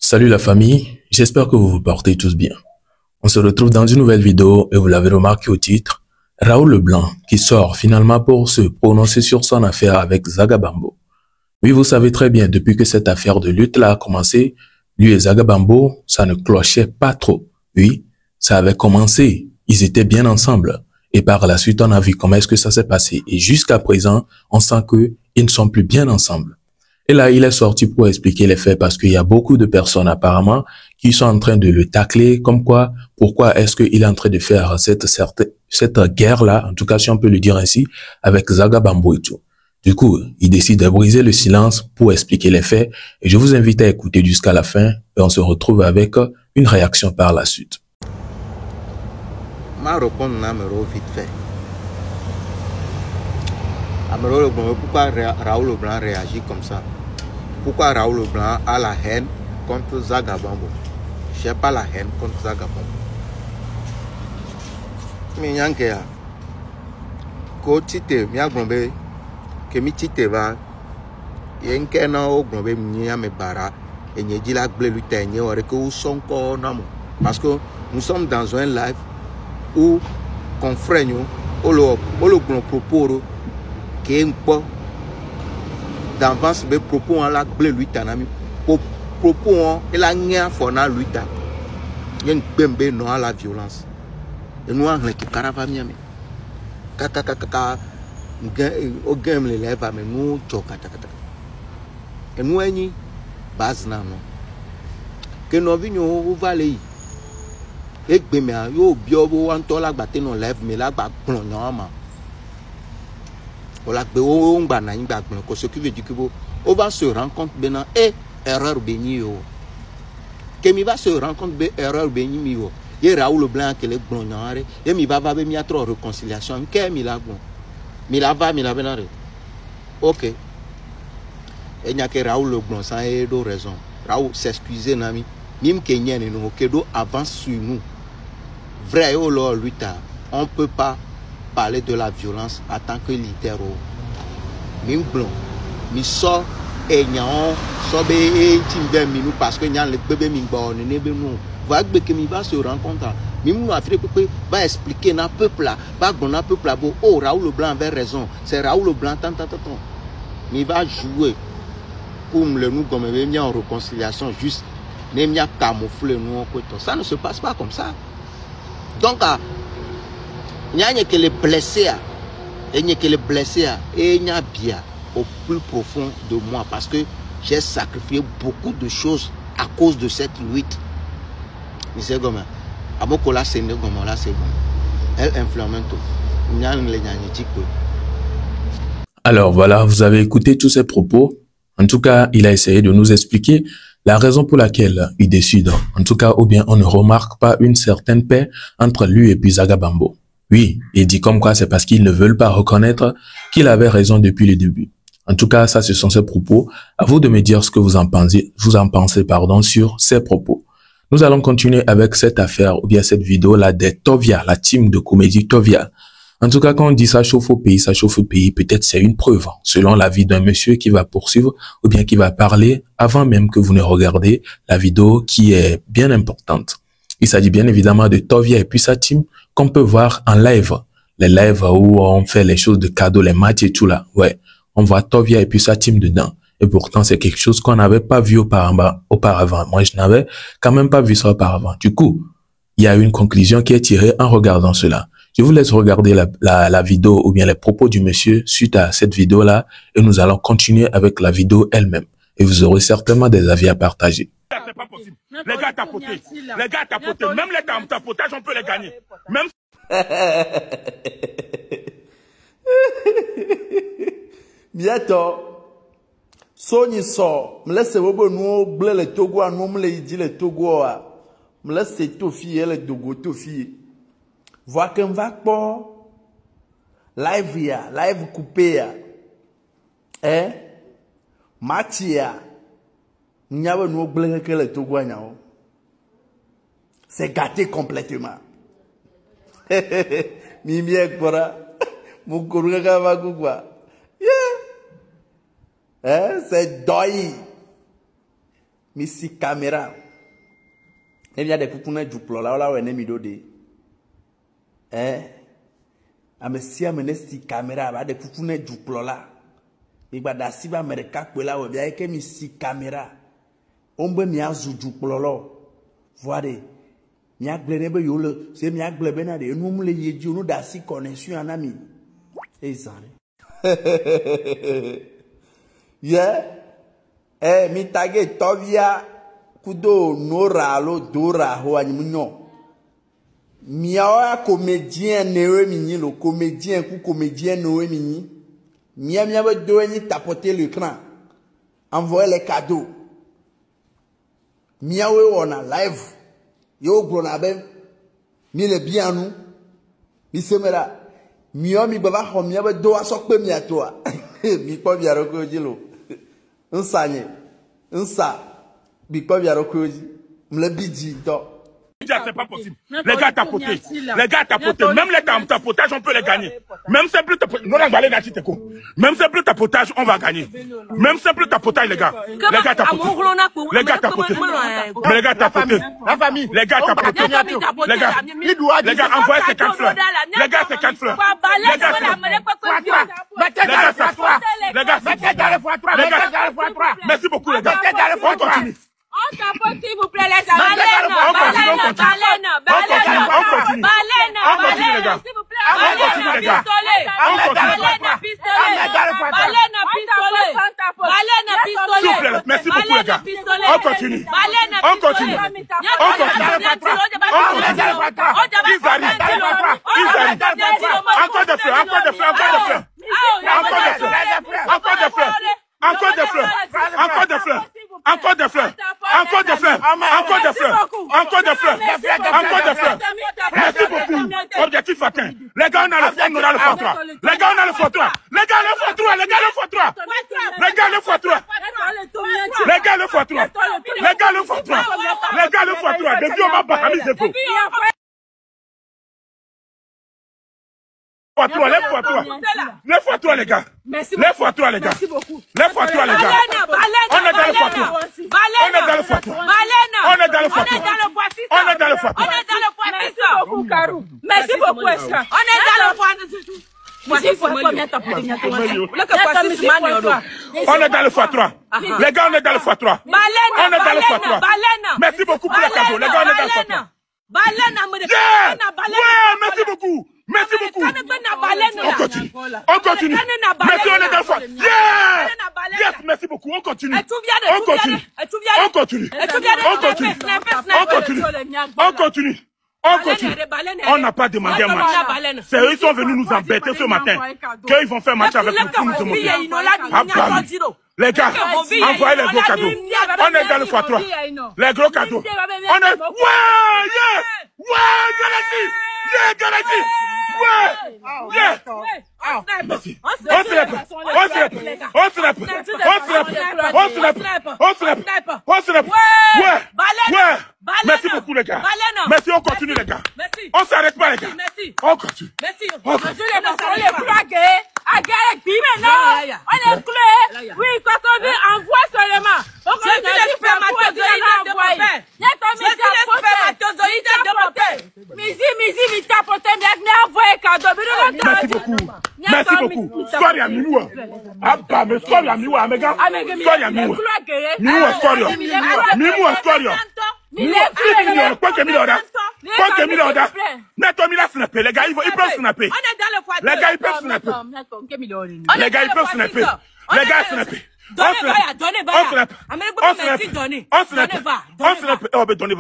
Salut la famille, j'espère que vous vous portez tous bien. On se retrouve dans une nouvelle vidéo et vous l'avez remarqué au titre, Raoul Leblanc qui sort finalement pour se prononcer sur son affaire avec Zagabambo. Oui, vous savez très bien, depuis que cette affaire de lutte-là a commencé, lui et Zagabambo, ça ne clochait pas trop. Oui, ça avait commencé, ils étaient bien ensemble. Et par la suite, on a vu comment est-ce que ça s'est passé. Et jusqu'à présent, on sent qu'ils ne sont plus bien ensemble. Et là, il est sorti pour expliquer les faits parce qu'il y a beaucoup de personnes apparemment qui sont en train de le tacler, comme quoi, pourquoi est-ce qu'il est en train de faire cette guerre-là, en tout cas si on peut le dire ainsi, avec Zagabambo et tout. Du coup, il décide de briser le silence pour expliquer les faits et je vous invite à écouter jusqu'à la fin et on se retrouve avec une réaction par la suite. Ma répondre vite fait. Pourquoi Raoul Leblanc réagit comme ça? Pourquoi Raoul Leblanc a la haine contre Zagabambo? Je n'ai pas la haine contre Zagabambo. Mais il y a un gars qui parce que nous sommes dans un live où confrère nous le propos qui est d'avance mais propos on la blé lui tanami propos et la nia fona lui ta yen bembe non à la violence et nous en qui caravane mi kaka au game les lèvres mais nous choka et nous eni base na non que nous vignon vallée et bembe yo biobo anto la gbaté non lèvre mais la gba plonyon ma ce qui veut dire que on va se rendre compte maintenant et erreur béni yo que mi va se rendre compte de erreur béni mi yo et Raoul Leblanc que les blonds et mi va mi a trop réconciliation que mi la bon mi la venare ok et n'y a que Raoul Leblanc ça a deux raisons Raoul s'excuser nami mime que n'y a nous que do avance sur nous vrai oh là lui on peut pas parler de la violence en tant que leader. Mim blanc, mi sort et nyan sobe et timbe mi nous parce que nyan le bébé mi bon ne be nous. Va que mi va se rencontrer. Mim nous Afrique va expliquer na peuple là, va na peuple là bon oh Raoul Leblanc avait raison. C'est Raoul Leblanc tant. Mi va jouer pour le nous comme mi en réconciliation juste ne mi a camoufler nous ça ne se passe pas comme ça. Donc il n'y a que les blessés, et il y a bien au plus profond de moi parce que j'ai sacrifié beaucoup de choses à cause de cette lutte. Mais c'est comme Amokola c'est comme là c'est bon. Elle influence tout. Alors voilà, vous avez écouté tous ces propos. En tout cas, il a essayé de nous expliquer la raison pour laquelle il décide. En tout cas, ou bien on ne remarque pas une certaine paix entre lui et puis Zagabambo. Oui, il dit comme quoi c'est parce qu'ils ne veulent pas reconnaître qu'il avait raison depuis le début. En tout cas, ça, ce sont ses propos. À vous de me dire ce que vous en pensez, sur ces propos. Nous allons continuer avec cette affaire ou bien cette vidéo-là des Tovia, la team de comédie Tovia. En tout cas, quand on dit ça chauffe au pays, peut-être c'est une preuve, selon l'avis d'un monsieur qui va poursuivre ou bien qui va parler avant même que vous ne regardez la vidéo qui est bien importante. Il s'agit bien évidemment de Tovia et puis sa team qu'on peut voir en live. Les lives où on fait les choses de cadeaux, les matchs et tout là. Ouais, on voit Tovia et puis sa team dedans. Et pourtant, c'est quelque chose qu'on n'avait pas vu auparavant. Moi, je n'avais quand même pas vu ça auparavant. Du coup, il y a une conclusion qui est tirée en regardant cela. Je vous laisse regarder la vidéo ou bien les propos du monsieur suite à cette vidéo-là et nous allons continuer avec la vidéo elle-même. Et vous aurez certainement des avis à partager. C'est pas possible. Les gars tapotés. Les gars tapotés. Même les tapotages, on peut les gagner. Même. Bientôt. Sony sort. Me laisse wobo nous blé le Togo à nous me le dit le Togo à. Me laisse tout fille le Togo tout fille. Voir qu'un va pas. Live ya, live coupé ya. Hein? Matia. N'yave nous blé que le Togo à nyao. C'est gâté complètement. Mimiek pora. Mukuruga va quoi. Yeah. Hein? C'est doi. si caméra. Et bien des coucou du plan là on est mis de. Si amène si caméra ba des coucou du plan là. Et bah d'assi ba mereka pe là on bien que mi si caméra. On be mi azu du plan là. Voilà. Mi agble be yo le, c'est mi agble be na de nous me le yedi nous d'assi connexion en ami. Et ça. Yeah. Mi tage tovia kudo nora lo dora ho animunyo. Mia comédien newe mini lo comédien ku comédien newe mini. Mia be do ni tapoter l'écran. Envoyer les cadeaux. Mia we on live. Yo grona ben. Mi le bien nous. Mi semera. Mia mi baba ho mia be do asokpe mi atoa. Mi po biaro ko jilo. Nsanye. Nsa. Mi po biaro ko ji. Mle bidji do. C'est pas possible. Les gars tapotés. Les gars tapotés. Même les tapotages, on peut les gagner. Même simple tapotage. Même simple tapotage, on va gagner. Même simple tapotage, les gars. Les gars tapotés. Les gars tapotés. Mais les gars tapotés. La famille. Les gars tapotés. Les gars. Les gars, envoyez 50 fleurs. Les gars, 50 fleurs. Les gars, les gars, merci beaucoup, les gars. On continue. On tapote, s'il vous plaît, les amis. Baleine, s'il vous plaît. Baleine, merci beaucoup, les gars. On continue. On continue. On continue. Ils arrivent. Encore des fleurs, encore des fleurs, encore des fleurs. Encore des fleurs. Encore des fleurs. Encore des fleurs. Encore des fleurs. Encore des fleurs. Encore des fleurs. Encore des fleurs. Encore des fleurs. Encore des fleurs. Merci beaucoup. Objectif atteint. Les gars, on a le x3. Les gars, on a le x3. Les gars, le x3. Les gars, le x3. Les gars, le x3. Les gars, le x3. Les gars, le x3. Les gars, le x3. Depuis, on va pas amuser pour. Les x3, les gars. Les x3, les gars. Les x3, les gars. On est dans le x3. On est dans le x3. On est dans le x3. On est dans le x3. Merci beaucoup, Esra. On est dans le x3. On est dans le x3. Les gars, on est dans le x3. On est dans le x3. Merci beaucoup pour le cadeau. Les gars, on est dans le x3. Ouais, merci beaucoup. Merci beaucoup. On continue. On continue. Merci, on est dans le x3. Yes, merci beaucoup. On continue. On continue. On continue. On continue. On continue. On continue. On continue. On n'a pas demandé un match. C'est eux qui sont venus nous embêter ce matin. Qu'ils vont faire match avec nous pour nous demander. Les gars, envoyez les gros cadeaux. On est dans le x3. Les gros cadeaux. On est... Ouais, yeah. Ouais, Galaxy. Yeah, Galaxy. Ouais. Yeah. Merci. On se lève. On se lève. On se lève. On se lève. On se lève. On se lève. On se lève. Ouais. Ouais. Merci beaucoup, les gars. Merci, on continue, les gars. On s'arrête pas, les gars. On continue. Merci. On continue. On est plus on est cloué. Oui, quand on veut, envoie seulement. Je suis le spermatozoïde de mon père. Je suis le spermatozoïde de mon père. Misi, tapote, mais envoyez cadeau. Merci beaucoup. Merci beaucoup. Score ya miwa. Abba, mais score ya miwa, mes gars. Score ya miwa. Miwa score ya. Miwa score ya. Quoi que snapper. Les gars, ils peuvent snapper. Les gars, ils peuvent snapper. Les gars, ils peuvent snapper. Les gars, snapper. On snap. On snap. On snap. On snap. On snap. On va donner.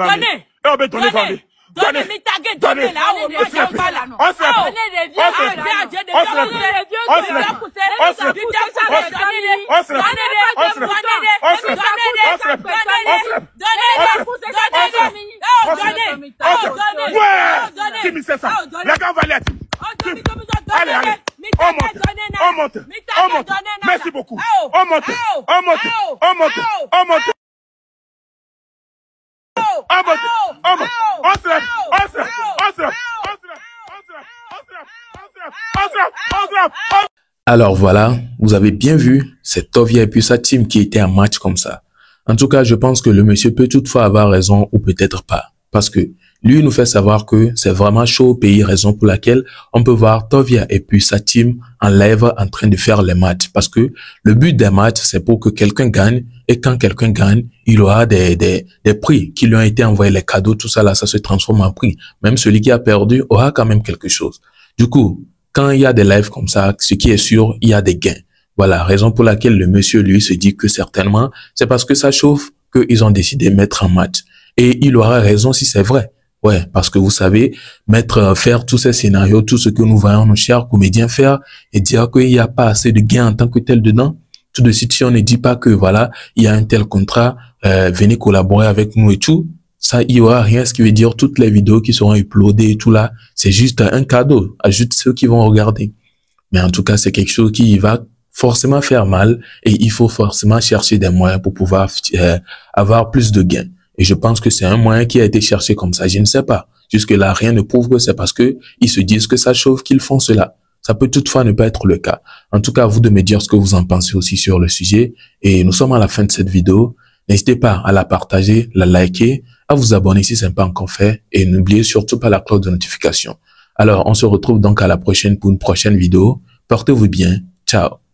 On va donner. Donnez, donnez, on snap, on snap, on monte, merci beaucoup, on monte. Alors voilà, vous avez bien vu, c'est Tovia et puis sa team qui était en match comme ça. En tout cas, je pense que le monsieur peut toutefois avoir raison ou peut-être pas. Parce que lui nous fait savoir que c'est vraiment chaud au pays, raison pour laquelle on peut voir Tovia et puis sa team en live en train de faire les matchs. Parce que le but des matchs, c'est pour que quelqu'un gagne. Et quand quelqu'un gagne, il aura des prix qui lui ont été envoyés, les cadeaux, tout ça là, ça se transforme en prix. Même celui qui a perdu aura quand même quelque chose. Du coup, quand il y a des lives comme ça, ce qui est sûr, il y a des gains. Voilà, raison pour laquelle le monsieur, lui, se dit que certainement, c'est parce que ça chauffe qu'ils ont décidé de mettre en match. Et il aura raison si c'est vrai. Ouais, parce que vous savez, faire tous ces scénarios, tout ce que nous voyons nos chers comédiens faire, et dire qu'il n'y a pas assez de gains en tant que tel dedans, tout de suite, si on ne dit pas que voilà, il y a un tel contrat, venez collaborer avec nous et tout, ça, il y aura rien, ce qui veut dire toutes les vidéos qui seront uploadées et tout là, c'est juste un cadeau à juste ceux qui vont regarder. Mais en tout cas, c'est quelque chose qui va forcément faire mal et il faut forcément chercher des moyens pour pouvoir avoir plus de gains. Et je pense que c'est un moyen qui a été cherché comme ça. Je ne sais pas. Jusque-là, rien ne prouve que c'est parce que ils se disent que ça chauffe qu'ils font cela. Ça peut toutefois ne pas être le cas. En tout cas, à vous de me dire ce que vous en pensez aussi sur le sujet. Et nous sommes à la fin de cette vidéo. N'hésitez pas à la partager, la liker, à vous abonner si ce n'est pas encore fait. Et n'oubliez surtout pas la cloche de notification. Alors, on se retrouve donc à la prochaine pour une prochaine vidéo. Portez-vous bien. Ciao.